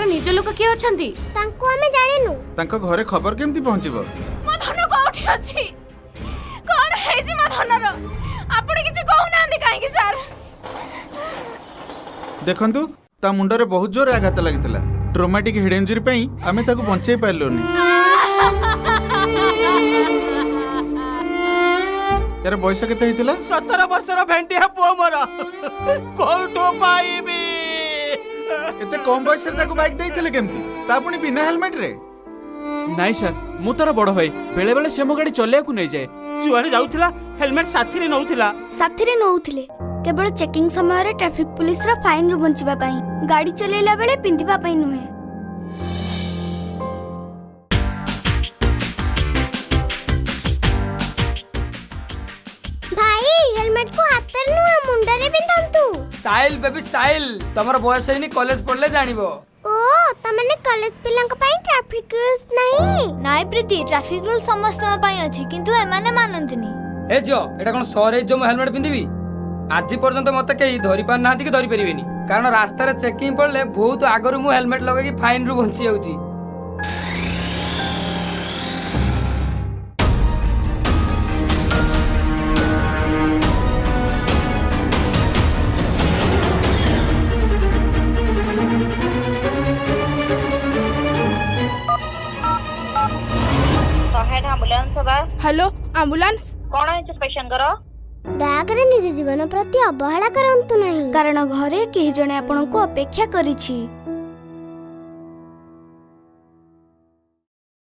निज लोक किए अछंती तांको हमें जानिनु तांको घरे खबर केमती पहुंचीबो मो धन कोठी अछि कोन हे जी मो धनर आपण किछ कहू नांदी काहे कि सर देखंतु ता मुंडरे बहुत जोर आघात लागितला ट्रोमेटिक हेड इंजरी पई आमे ताको बंचाई पारलोनी यार बयस केते हितिला 17 वर्षर भेंटिया पुओ मोर कोठो पाइबी एते कम बयस रे ताको बाइक देइतिले केमती ता पुनी बिना हेलमेट रे नाई सर मु तार बड़ भाई बेले बेले से मो गाड़ी चलिया को नहीं जाए जुआरे जाउथिला हेलमेट साथी रे नउथिला साथी रे नउथिले केवल चेकिंग समय रे ट्रैफिक पुलिस रा फाइन रु बंचिबा पई गाड़ी चलेला बेले पिंधिबा पई नुहे भाई हेलमेट को हाथ रे नुहे मुंडा रे पिंधंतु स्टाइल बेबी स्टाइल तमर बयस हेनी कॉलेज पढ़ले जानिबो ओ तमने कॉलेज पिलांक पई ट्रैफिक रूल्स नहीं नाई प्रीति ट्रैफिक रूल समस्त पई अछि किंतु एमाने मानंतनी ए जो एटा कोन सरे जो हेलमेट पिंदिबी आज पर्यंत मते केही धरि पार नांती कि धरि परिबेनी कारण रास्ता रे चेकिंग पड़ले बहुत आगरु मु हेलमेट लगे कि फाइन रु बंची जाउची हेलो एम्बुलेंस कौन है पेशेंट करो दयाकरे निज जीवन प्रति अवहेला करंतु नहीं कारण घरे केही जणे आपनको अपेक्षा करिछि